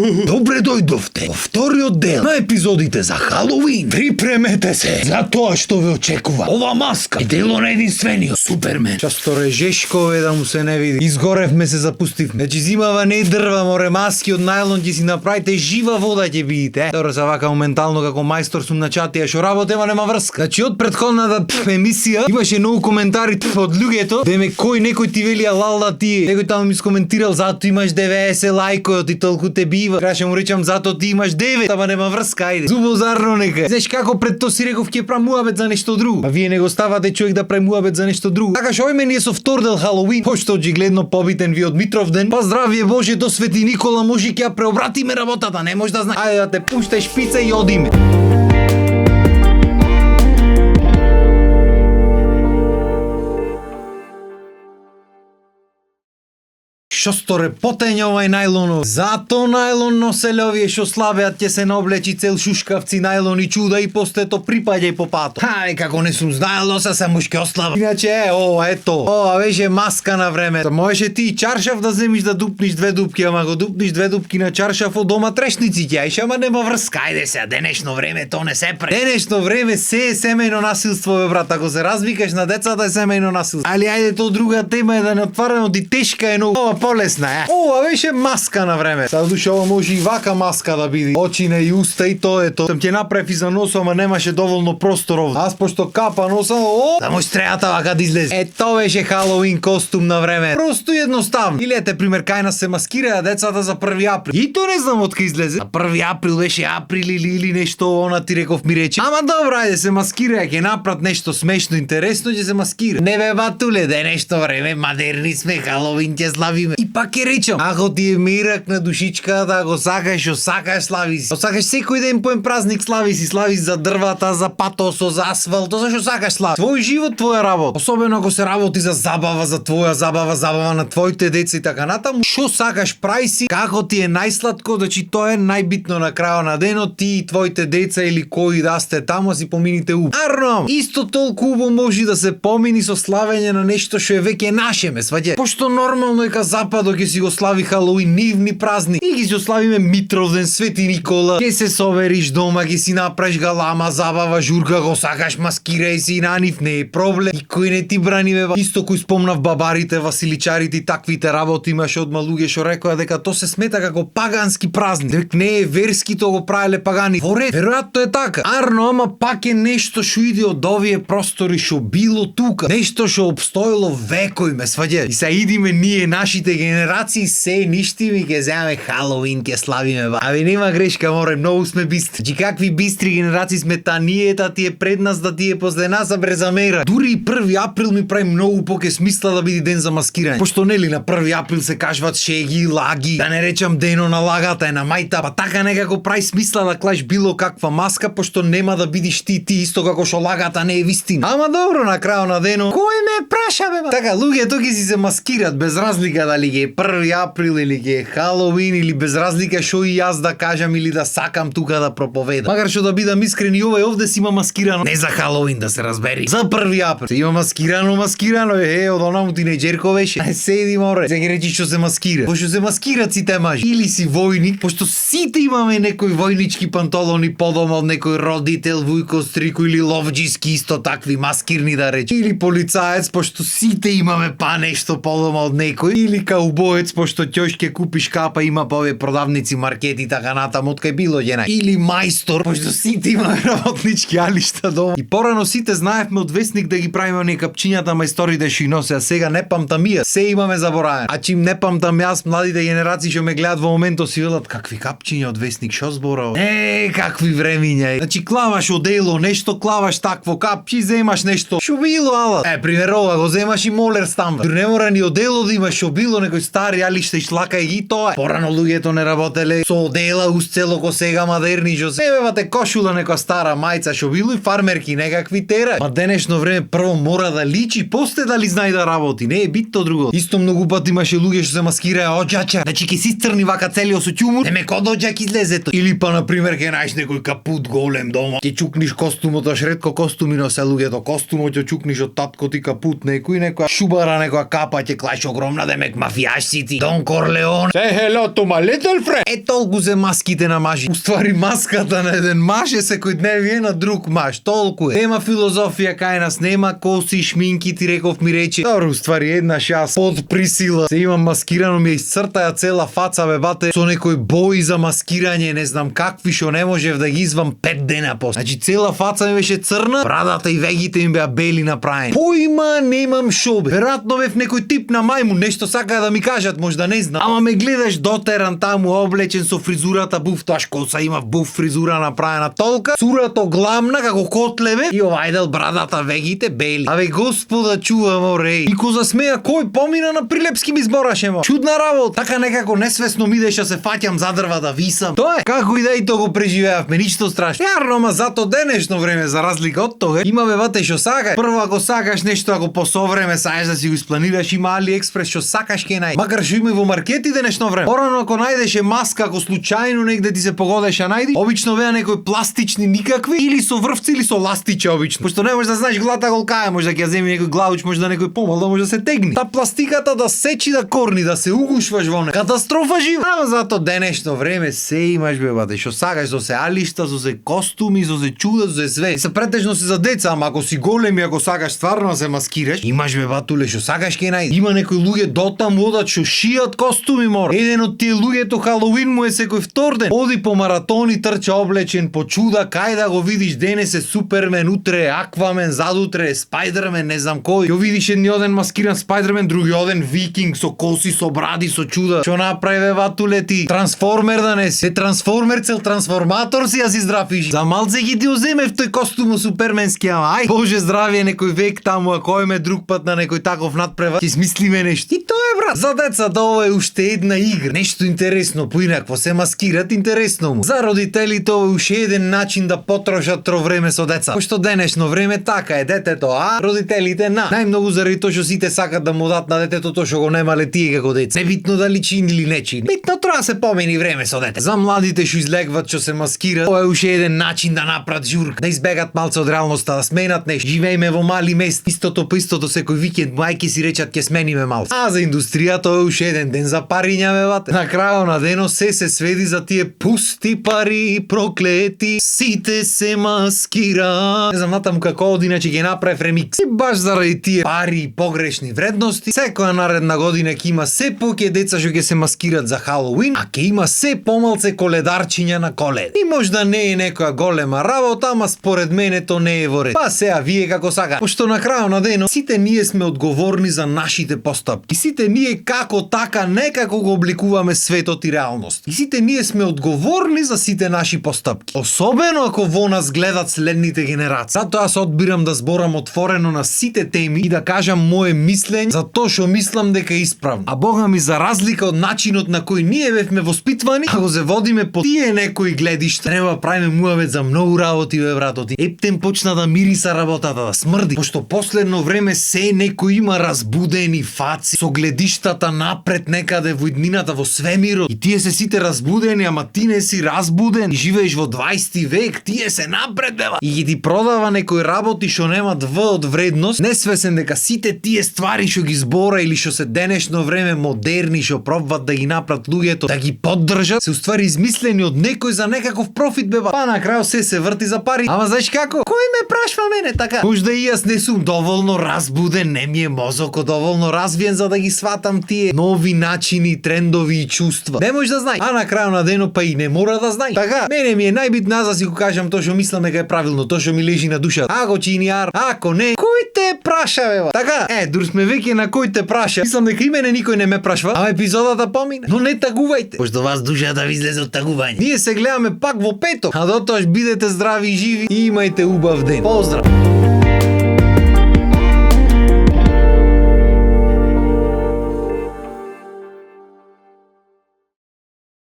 Добре дојдовте во вториот дел на епизодите за Халоуин. Припремете се за тоа што ве очекува. Ова маска е дело на единствениот Супермен. Часто режешкове да му се не види. Изгоревме се запустивме. Значи зимава не дрва, море маски од најлон ќе си направите, жива вода ќе видите. Добро се вака моментално како мајстор сум на чатија што работа нема врска. Значи од претходната емисија имаше многу коментари од луѓето, деме кој некој ти вели алалда ти. Некој таму ми скоментирал зато имаш 90 лајкови, ти толку те бива. Требаше му речам зато ти имаш 9, ама нема врска, ајде. Зубозарно нека. Знаеш како пред тоа си реков ќе правам муабет за нешто друго. А вие не го ставате човек да прави муабет за нешто друго. Така што ојме ние со втор дел Халоуин, пошто очигледно побитен ви од Митровден. Па здравие Боже до Свети Никола, може ќе ја преобратиме работата, не може да знаеш. Ајде да те пуштај шпица и одиме. Што сторе потење овај најлонов. Зато најлон носеле овие што слабеат ќе се наоблечи цел шушкавци најлон и чуда и после то припаѓај по пато. Хај како не сум знаел носа само ќе ослаба. Иначе ова ето. Ова беше маска на време. Можеше ти чаршаф да земиш да дупниш две дупки, ама го дупниш две дупки на чаршаф од дома трешници ќе ајше, ама нема врска. Ајде се, денешно време то не се прави. Денешно време се е семејно насилство бе брат. Ако се развикаш на децата е семејно насилство. Али ајде то друга тема е да не отварено ди тешка е многу. Полесна е. Ова беше маска на време. Сад душа ова може и вака маска да биде. Очине и уста и тоа е тоа. Сам ќе направи за носо, ама немаше доволно простор овде. Аз пошто капа носа, да му стрејата вака да излезе. Е тоа беше Халоуин костум на време. Просто и едноставно. Или ете пример кај нас се маскираа децата за 1 април. И тоа не знам од кај излезе. А 1 април беше април или нешто она ти реков ми рече. Ама добро, ајде се маскира, ќе направат нешто смешно, интересно, ќе се маскира. Не бе батуле, да е нешто време, модерни сме, Халоуин ќе славиме. И пак ќе речам, ако ти е мирак на душичка да го сакаш, што сакаш слави си. Сакаш секој ден поен празник слави си за дрвата, за патосо, за асфалт, зашто сакаш слави. Твој живот, твоја работа. Особено ако се работи за забава, за твоја забава на твоите деца и така натаму. Што сакаш прави си, како ти е најсладко, значи тоа е најбитно на крајот на денот, ти и твоите деца или кои да сте таму си помините убаво. Арно, исто толку убаво може да се помини со славење на нешто што е веќе наше, ме сваѓа. Пошто нормално е ка западот ќе си го слави Халоуин, нивни празник. И ги си ославиме Митровден, Свети Никола. Ќе се совериш дома, ќе си направиш галама, забава, журка, го сакаш, маскирај си на нив, не е проблем. И кој не ти брани бе. Исто кој спомнав бабарите, василичарите и таквите работи имаше од малуѓе што рекоа дека то се смета како пагански празник. Дек не е верски, то го правеле пагани. Во ред, веројатно е така. Арно, ама пак е нешто што иде од овие простори што било тука. Нешто што обстоило векој, ме сваѓа. И са идиме ние, нашите генерации се ништи ми ќе земаме Халоуин, ќе славиме ба. Аби нема грешка, море, многу сме бистри. Чи какви бистри генерации сме, та ние, та ти е пред нас, да ти е после нас, а брезамера. Дури и 1 април ми прави многу поке смисла да биде ден за маскирање. Пошто нели на 1 април се кажват шеги, лаги, да не речам дено на лагата е на мајта, па така некако прави смисла да клаш било каква маска, пошто нема да бидиш ти исто како што лагата не е вистина. Ама добро, на крајот на дено, кој ме праша бе? Така луѓето ќе си се маскират без разлика дали ќе е 1 април или ќе е Халоуин или без разлика што и јас да кажам или да сакам тука да проповедам. Макар што да бидам искрен и овој овде си има маскирано. Не за Халоуин да се разбери. За 1 април. Има маскирано, од онаму тинеџерко беше. Седи море. Се ги речи што се маскира. Пошто се маскират сите мажи. Или си војник, пошто сите имаме некои војнички панталони подома од некој родител, вујко, стрико или ловџиски исто такви маскирни да речи. Или полицаец, пошто сите имаме па нешто подома од некој. Или каубоец, пошто ќош ќе купиш капа има па овие продавници, маркети така натаму од кај било ѓена. Или мајстор, пошто сите имаме работнички алишта дома. И порано сите знаевме од весник да ги правиме оние капчињата мајсторите што и носе, а сега не памтам ја. Се имаме заборавено. А чим не памтам јас, младите генерации што ме гледат во моментот си велат какви капчиња од весник, што зборува? Какви времиња. Значи клаваш одело, нешто клаваш такво капчи, земаш нешто. Што било ала? Пример ова го земаш и молер стандард. Не мора ни одело да имаш што било некој стари алишта и шлакај ги тоа. Порано луѓето не работеле со одела устело ко сега модерни што се. Бевате кошула некоја стара мајца што било и фармерки некакви тера. Ма денешно време прво мора да личи, после дали знае да работи. Не е битно друго. Исто многу пат имаше луѓе што се маскираа оџача. Значи ќе си црни вака целиот со ќумур. Неме код оџак излезето. Или па на пример ќе најдеш некој капут голем дома. Ќе чукниш костумот, аш ретко костуми носе луѓето. Костумот ќе чукниш од татко ти капут некој, некоја шубара, некоја капа ќе клаш огромна, демек мафијаш си ти. Дон Корлеон. Say hello to my little friend. Е толку се маските на мажи. Уствари маската на еден маж е секојдневие на друг маж. Толку е. Нема филозофија кај нас, нема коси, шминки, ти реков ми рече. Добро, уствари еднаш јас под присила се имам маскирано, ми изцртаја цела фаца, бе бате, со некој бои за маскирање, не знам какви, што не можев да ги извам 5 дена после. Значи цела фаца ми беше црна, брадата и вегите ми беа бели направени. Поима немам шо бе. Веројатно бев некој тип на мајмун, нешто сака да ми кажат, можда не знам. Ама ме гледаш дотеран таму облечен со фризурата буф, тоаш коса има буф фризура направена толка, цурато гламна како котлеве и овајдел брадата вегите бели. Абе господа чува море. И ко засмеја кој помина на Прилепски ми збораше мо. Чудна работа. Така некако несвесно ми дека се фаќам за дрва да висам. Тоа е. Како и да и то го преживеавме, ништо страшно. Јарно, ма зато денешно време за разлика од тога има бе бате што сакаш. Прво ако сакаш нешто, ако по совреме саеш да си го испланираш, има AliExpress што сакаш ке најдеш. Макар што има и во маркети денешно време. Порано ако најдеше маска, ако случајно негде ти се погодеше најди, обично беа некои пластични никакви или со врвци или со ластиче обично. Пошто не можеш да знаеш глата колка е, може да ќе ја земи некој главуч, може да некој помал, да може да се тегни. Та пластиката да сечи да корни, да се угушваш во неа. Катастрофа жива. Ама зато денешно време се имаш бе бате, што сакаш, со се алишта, со се костуми, со се чуда, со се све. И се претежно се за деца, ама ако си голем и ако сакаш стварно да се маскираш, имаш бе батуле што сакаш ке најдеш. Има некои луѓе дотаму одат што шијат костуми мора. Еден од тие луѓето Халоуин му е секој втор ден. Оди по маратони, трча облечен по чуда, кај да го видиш денес е Супермен, утре е Аквамен, задутре е Спајдермен, не знам кој. Ја видиш едниот ден маскиран Спајдермен, другиот ден Викинг со коси, со бради, со чуда. Што направи бе батуле ти? Трансформер да не си. Трансформер цел трансформатор си ја си здравиш. За малце ги ти оземев тој костум суперменски, ама ај. Боже здравие некој век таму, ако име друг пат на некој таков надпревар, ќе смислиме нешто. И тоа е брат. За децата ова е уште една игра, нешто интересно, поинакво се маскират интересно му. За родителите ова е уште еден начин да потрошат тро време со деца. Пошто денешно време така е, детето а, родителите на. Најмногу заради тоа што сите сакат да му дат на детето тоа што го немале тие како деца. Небитно дали чини или не чини. Битно треба се помени време со дете. За младите што излегват, што се маскират, ова е уште еден начин да направат журка, да избегат малце од реалноста, да сменат нешто. Живееме во мали места, истото по истото секој викенд, мајки си речат ќе смениме малце. А за индустријата ова е уште еден ден за париња бе бате. На крајот на денот се сведи за тие пусти пари, проклети, сите се маскира. Не знам натаму како од иначе ќе направи ремикс. И баш заради тие пари и погрешни вредности, секоја наредна година ќе има се поќе деца што ќе се маскират за Халоуин, а ќе има се помалце коледарчиња на Коледа. И можда не е некоја голема работа, ама според мене то не е во ред. Па сеа вие како сака. Пошто на крајот на денот сите ние сме одговорни за нашите постапки. И сите ние како така некако го обликуваме светот и реалност. И сите ние сме одговорни за сите наши постапки. Особено ако во нас гледат следните генерации. Затоа јас одбирам да зборам отворено на сите теми и да кажам мое мислење за тоа што мислам дека е исправно. А Бога ми, за разлика од начинот на кој ние бевме воспитвани, ако се водиме по тие некои гледишта, треба правиме муавет за многу работи бе братоти. Ептен почна да мириса работата, да смрди. Пошто последно време се некој има разбудени фаци со гледиштата напред некаде во иднината, во свемирот. И тие се сите разбудени, ама ти не си разбуден. И живееш во 20 век, тие се напред бева. И ги ти продава некои работи што немат В од вредност, несвесен дека сите тие ствари што ги збора или што се денешно време модерни, што пробват да ги направат луѓето, да ги поддржат, се уствари измислени од некој за некаков профит бева. Па на крај се врти за пари. Ама знаеш како? Кој ме прашва мене така? Можда и јас не сум доволно разбуден, не ми е мозокот доволно развиен за да ги сватам тие нови начини, трендови и чувства. Не можеш да знај. А на крајот на денот па и не мора да знај. Така, мене ми е најбитно да си го кажам тоа што мислам дека е правилно, тоа што ми лежи на душата. Ако чини ар, ако не, кој те праша бе? Така, дур сме веќе на кој те праша. Мислам дека и мене никој не ме прашва, а епизодата помине. Но не тагувајте, пошто вас душата да ви излезе од тагување. Ние се гледаме пак во петок. А дотоаш бидете здрави и живи и имајте убав ден. Поздрав!